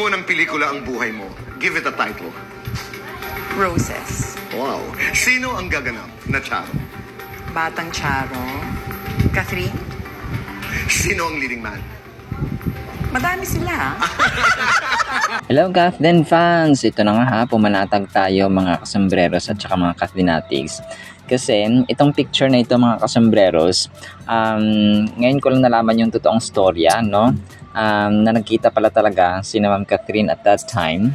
munang pelikula ang buhay mo. Give it a title. Roses. Wow. Sino ang gaganap na Charo? Batang Charo. Catherine. Sino ang leading man? Madami sila. Hello Kathleen fans! Ito na nga ha, pumanatag tayo mga kasambreros at saka mga Kathleenatics. Kasi itong picture na ito mga kasambreros, ngayon ko lang nalaman yung totoong storya, no? Na nagkita pala talaga si Ma'am Catherine at that time.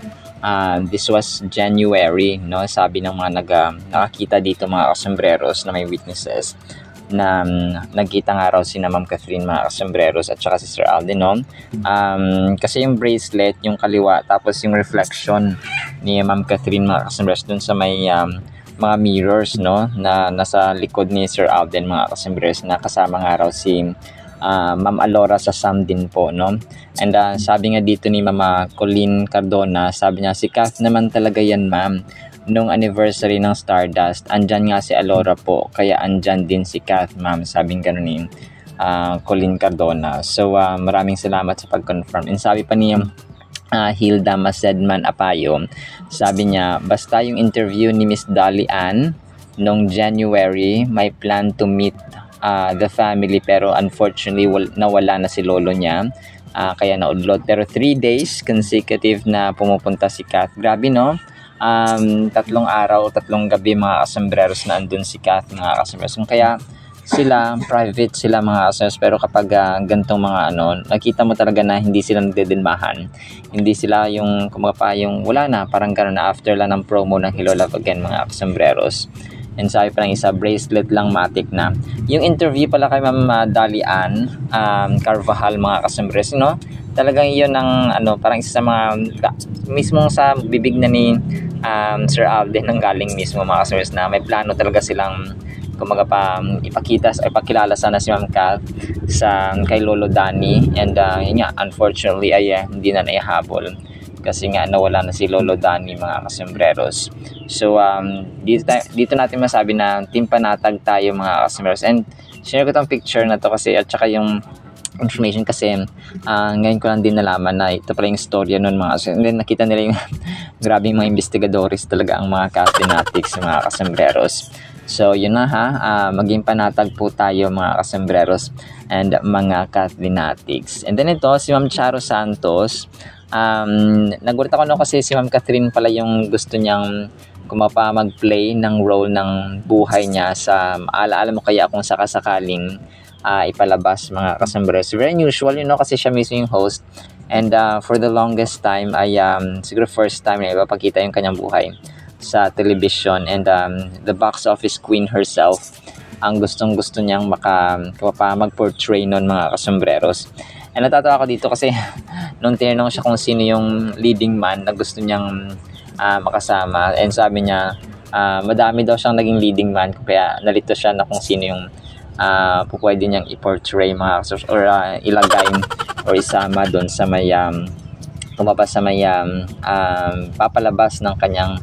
This was January, no? Sabi ng mga nakakita dito mga kasambreros na may witnesses na nagkita nga raw si Ma'am Catherine mga kasambreros at saka si Sir Alden, no? Kasi yung bracelet, yung kaliwa, tapos yung reflection ni Ma'am Catherine mga kasambreros dun sa may mga mirrors, no? Na nasa likod ni Sir Alden mga kasambreros, na kasama nga raw si Ma'am Alora sa Sam din po, no? And sabi nga dito ni Mama Colleen Cardona, sabi niya, si Kath naman talaga yan ma'am. Nung anniversary ng Stardust, andyan nga si Alora po, kaya andyan din si Kath ma'am, sabing gano'n ni Colleen Cardona. So maraming salamat sa pag-confirm. And sabi pa ni Hilda Masedman Apayo, sabi niya, basta yung interview ni Miss Dolly Ann nung January, may plan to meet the family, pero unfortunately nawala na si lolo niya, kaya naudlot. Pero 3 days consecutive na pumupunta si Kath. Grabe, no? 3 araw, 3 gabi mga kasambreros na andun si Kath mga kasambreros. Kaya sila, private sila mga kasambreros, pero kapag gantong mga nakita mo talaga na hindi sila nagdedinmahan. Hindi sila yung kumapa yung wala na, parang gano'n na after lang ng promo ng Hello Love Again mga kasambreros. And sabi pa ng isa, bracelet lang matik na. Yung interview pala kay Ma'am Dolly Ann Carvajal mga kasambreros, no? Talagang yun ang parang isa sa mga mismong sa bibig na ni Sir Alden nang galing mismo mga kasambreros, na may plano talaga silang ipakilala sana si Ma'am Kath kay Lolo Danny. And yun nga, unfortunately ay hindi na naihabol kasi nga nawala na si Lolo Danny mga kasambreros. So dito natin masabi na team panatag tayo mga kasambreros. And share ko tong picture na to kasi, at saka yung information kasi ngayon ko lang din nalaman na ito pala yung storya nun mga kasambreros. And then nakita nila yung grabe mga investigadores talaga ang mga Kathleenatics mga kasambreros. So yun na ha, maging panatag po tayo mga kasambreros and mga Kathleenatics. And then ito si Ma'am Charo Santos, nagulat ako kasi si Ma'am Catherine pala yung gusto niyang mag-play ng role ng buhay niya sa Alaala Mo Kaya kung sakasakaling ipalabas mga kasambreros. Very unusual, kasi siya mismo yung host. And for the longest time ay siguro first time na ipapakita yung kanyang buhay sa television. And the box office queen herself ang gustong-gusto niyang mag-portray nun mga kasambreros. And natatawa ako dito kasi nung tinanong siya kung sino yung leading man na gusto niyang makasama, and sabi niya madami daw siyang naging leading man, kaya nalito siya na kung sino yung pwede niyang i-portray mga kasambreros, or ilagay or isama doon sa may papalabas ng kanyang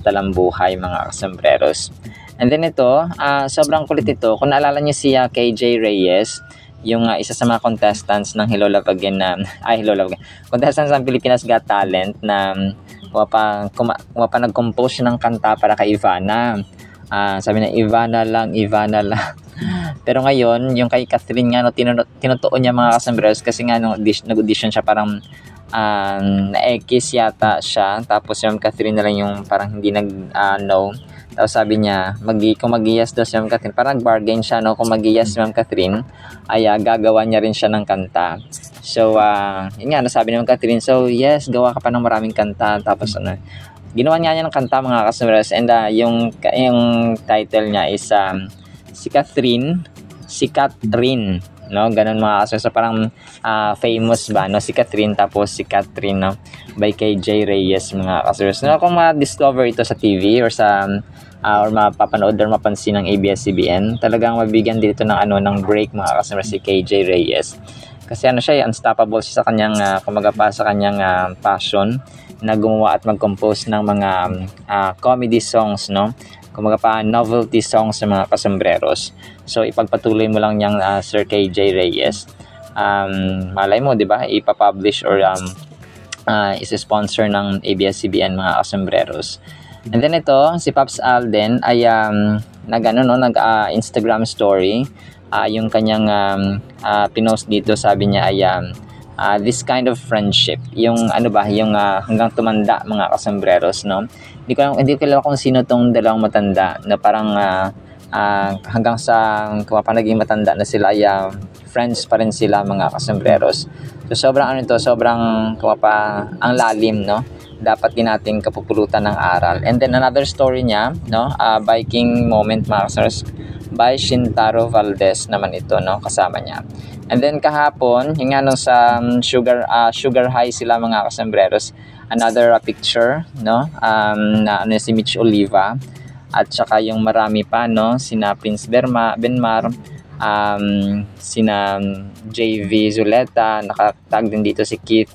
talambuhay mga kasambreros. And then ito, sobrang kulit ito. Kung naalala niyo si KJ Reyes, yung isa sa mga contestants ng Hello Love Again contestants ng Pilipinas Got Talent, na nag-compose ng kanta para kay Ivana. Sabi na Ivana lang. Pero ngayon, yung kay Catherine nga, tinutuon niya mga kasambreros, kasi nga nag-audition siya, parang na-ekis yata siya, tapos yung Catherine na lang yung parang hindi no. Tapos sabi niya, kung mag-yes daw si Ma'am Catherine, parang nag-bargain siya, no? Kung mag-yes si Ma'am Catherine, ay gagawa niya rin siya ng kanta. So, yun nga, nasabi ni Ma'am Catherine, so yes, gawa ka pa ng maraming kanta. Tapos ginawa niya ng kanta mga kasambreros. And yung title niya is si Catherine, no? Ganun mga kasambreros. So, parang famous ba, no? Si Catherine, tapos si Catherine, no? By KJ Reyes mga kasambreros. No, kung ma-discover ito sa TV or or mapapanood or mapansin ng ABS-CBN, talagang mabigyan dito ng break mga kasambreros si KJ Reyes. Kasi siya, unstoppable siya sa kanyang sa kanyang passion na gumawa at mag-compose ng mga comedy songs, no? Novelty songs sa mga kasambreros. So ipagpatuloy mo lang niyang Sir KJ Reyes. Malay mo, 'di ba? Ipapublish or is a sponsor ng ABS-CBN mga kasembreros. And then ito, si Pops Alden ay nag-Instagram story. Yung kanyang pinost dito, sabi niya ay this kind of friendship. Yung yung hanggang tumanda mga kasembreros, no? Hindi ko alam kung sino tong dalawang matanda na parang hanggang sa naging matanda na sila ay friends pa rin sila mga kasembreros. So sobrang sobrang ang lalim, no? Dapat din natin kapupulutan ng aral. And then another story niya, no? Biking moment mga kasembreros by Shintaro Valdez naman ito, no? Kasama niya. And then kahapon, yung sa sugar high sila mga kasembreros, another picture, no? Na si Mitch Oliva at saka yung marami pa, no? Sina Prince Benmar, sina JV Zuleta, nakatag din dito si Keith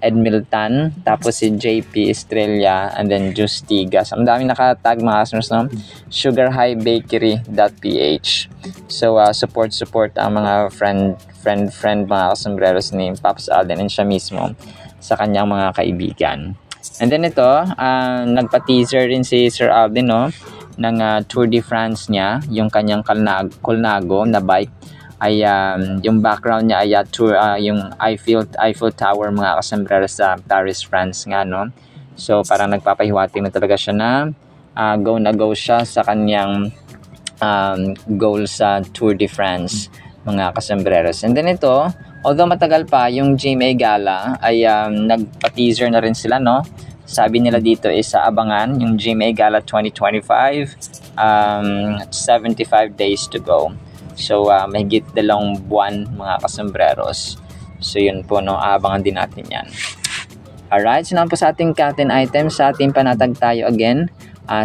Edmilton, tapos si JP Estrella, and then Justigas. Ang daming nakatag mga kasembreros, no? sugarhighbakery.ph. So support ang mga friend mga kasembreros ni Pops Alden and siya mismo sa kanyang mga kaibigan. And then ito, nagpa-teaser rin si Sir Alden, no, ng Tour de France niya, yung kanyang Colnago na bike. Ay yung background niya ay yung Eiffel Tower mga kasembreros sa Paris, France nga, no. So parang nagpapahiwatig na talaga siya na go siya sa kanyang goal sa Tour de France mga kasembreros. And then ito, although matagal pa yung GMA Gala ay nagpa-teaser na rin sila, no. Sabi nila dito is abangan yung GMA Gala 2025, 75 days to go. So mahigit 2 buwan mga kasembreros. So yun po, no, abangan din natin yan. Alright, so naman po sa ating content items, sa ating panatag tayo again.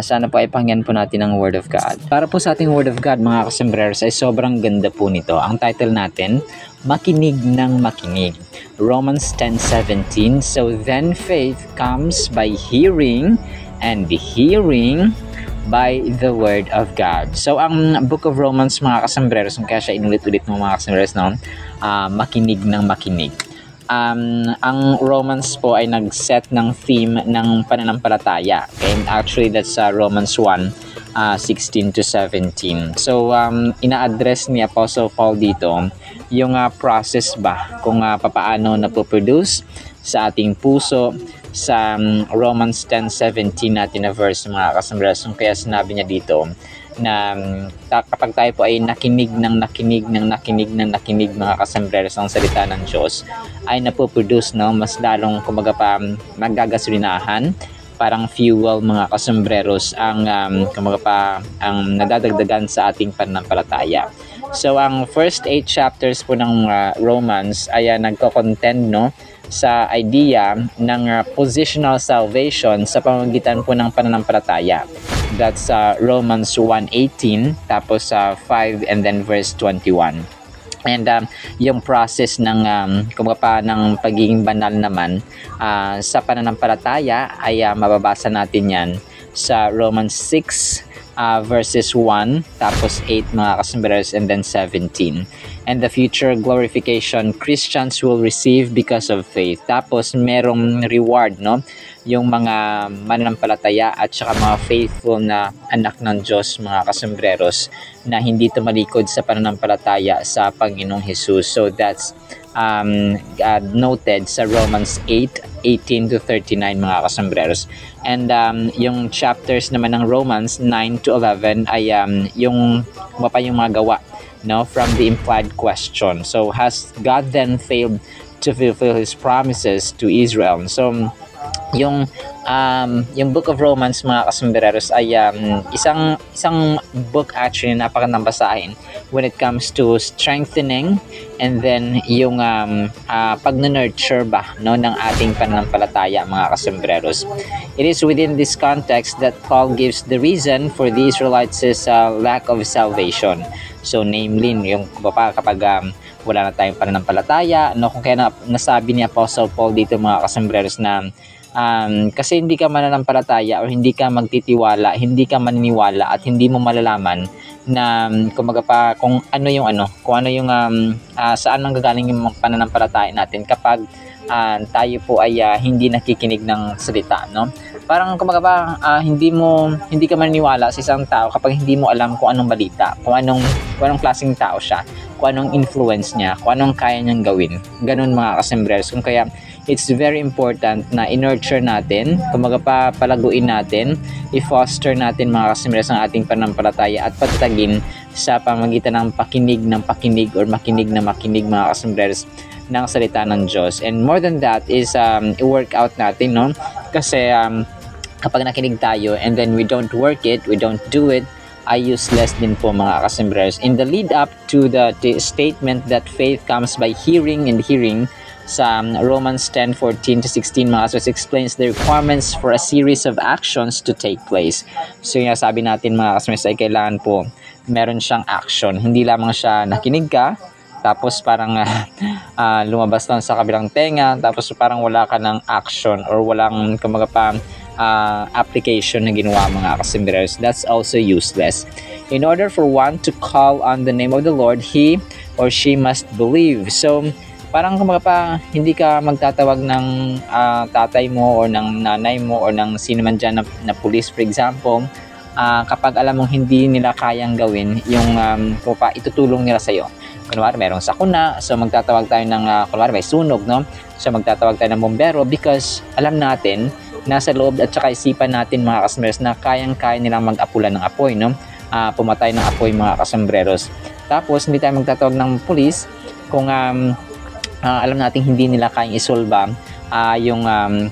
Sana po ay pakinggan po natin ang Word of God. Para po sa ating Word of God mga kasembreros ay sobrang ganda po nito. Ang title natin, Makinig ng Makinig. Romans 10:17. So then faith comes by hearing, and hearing by the Word of God. So ang Book of Romans mga kasembreros, kaya siya inulit-ulit mga kasembreros, no? Makinig ng makinig. Ang Romans po ay nag-set ng theme ng pananampalataya. Okay? And actually that's Romans 1:16 to 17. So ina-address ni Apostle Paul dito yung process ba kung papaano napoproduce sa ating puso sa Romans 10:17 natin na verse mga kasembreros. Kaya sinabi niya dito na kapag tayo po ay nakinig mga kasembreros ng salita ng Diyos, ay napoproduce, no, mas lalong kumbaga pa magagasolinahan, parang fuel mga kasembreros ang kumbaga pa ang nadadagdagan sa ating pananampalataya. So ang first 8 chapters po ng Romans ay nagko-contend, no, sa idea ng positional salvation sa pamamagitan po ng pananampalataya. That's Romans 1:18, tapos 5 and then verse 21. And yung process ng ng pagiging banal naman sa pananampalataya ay mababasa natin yan sa Romans 6 verses 1, tapos 8 mga kasembreros, and then 17. And the future glorification Christians will receive because of faith. Tapos merong reward, no? Yung mga mananampalataya at saka mga faithful na anak ng Diyos mga kasembreros na hindi tumalikod sa pananampalataya sa Panginoong Jesus. So that's noted sa Romans 8:18 to 39 mga kasembreros. And yung chapters naman ng Romans 9 to 11 ay yung mga gawa, no, from the implied question. So has God then failed to fulfill His promises to Israel? So yung Book of Romans mga kasembreros ay isang book actually na napakagandang basahin when it comes to strengthening and then yung pag-nurture ba, no, ng ating pananampalataya mga kasembreros. It is within this context that Paul gives the reason for the Israelites' lack of salvation. So namely yung kapag wala na tayong pananampalataya, no, kung kaya nasabi ni Apostle Paul dito mga kasembreros na kasi hindi ka mananampalataya o hindi ka magtitiwala, hindi ka maniniwala at hindi mo malalaman na kung ano yung saan ang gagaling yung pananampalataya natin kapag tayo po ay hindi nakikinig ng salita, no? Parang kumbaga ba, hindi ka maniniwala sa isang tao kapag hindi mo alam kung anong balita, kung anong klaseng tao siya, kung anong influence niya, kung anong kaya niyang gawin. Ganun mga kasembreros. Kung kaya it's very important na in-nurture natin, kumbaga pa palaguin natin, i-foster natin mga kasembreros ang ating pananampalataya at patatagin sa pamamagitan ng pakinig or makinig na makinig mga kasembreros ng salita ng Diyos. And more than that is i-work out natin, no? Kasi kapag nakinig tayo and then we don't work it, we don't do it, ay useless din po mga kasembreros. In the lead up to the statement that faith comes by hearing and hearing, sa Romans 10:14-16 mga kasembreros explains the requirements for a series of actions to take place. So yung sabi natin mga kasembreros ay kailangan po meron siyang action. Hindi lamang siya nakinig ka, tapos parang lumabas lang sa kabilang tenga, tapos parang wala ka ng action or walang kumbaga pa application na ginawa mga kasembreros. That's also useless. In order for one to call on the name of the Lord, he or she must believe. So parang kumbaga pa hindi ka magtatawag ng tatay mo or ng nanay mo or ng sino man dyan na police for example, kapag alam mong hindi nila kayang gawin yung itutulong nila sa'yo. Kunwari merong sakuna, so magtatawag tayo ng kunwari may sunog, no? So magtatawag tayo ng bombero because alam natin nasa loob at saka isipan natin mga kasembreros na kayang-kaya nilang mag-apulan ng apoy, no? Pumatay ng apoy mga kasembreros. Tapos hindi tayo magtatawag ng pulis kung alam natin hindi nila kayang isolba yung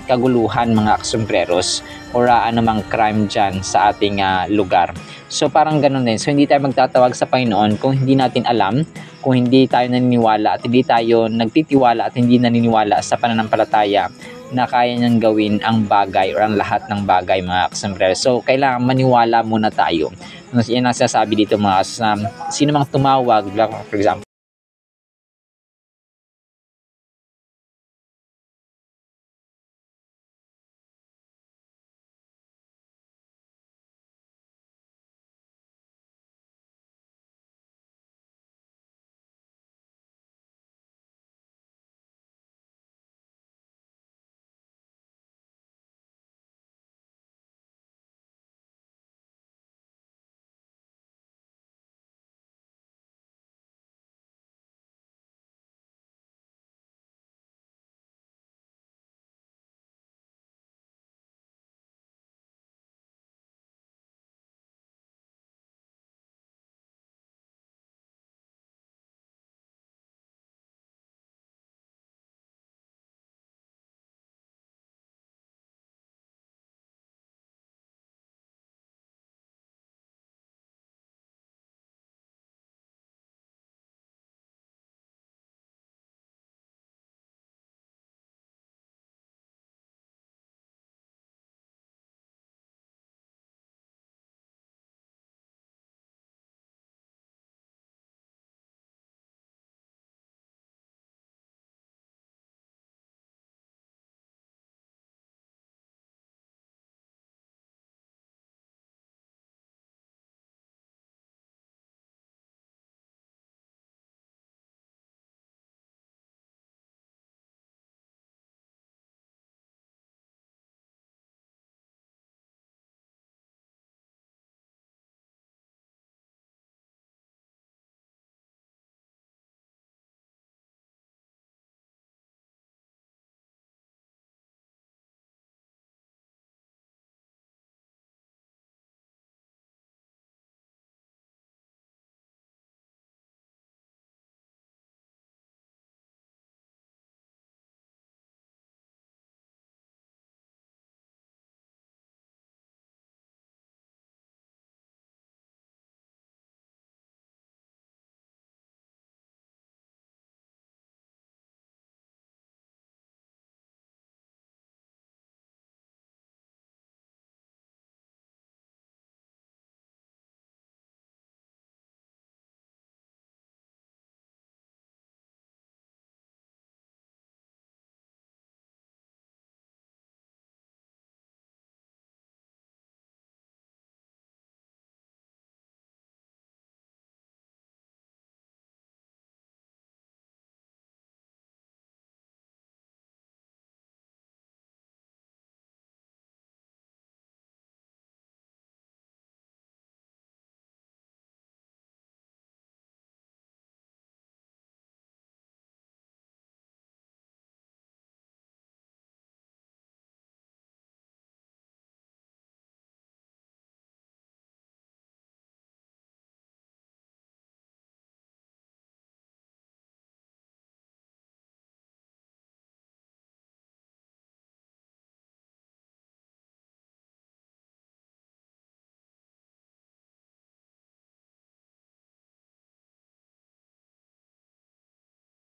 kaguluhan mga kasembreros or anumang crime dyan sa ating lugar. So parang ganun din. So hindi tayo magtatawag sa Panginoon kung hindi natin alam, kung hindi tayo naniniwala at hindi tayo nagtitiwala at hindi naniniwala sa pananampalataya na kaya niyang gawin ang bagay or ang lahat ng bagay mga kasembreros. So kailangan maniwala muna tayo. Yan ang sinasabi dito mga sino mang tumawag, for example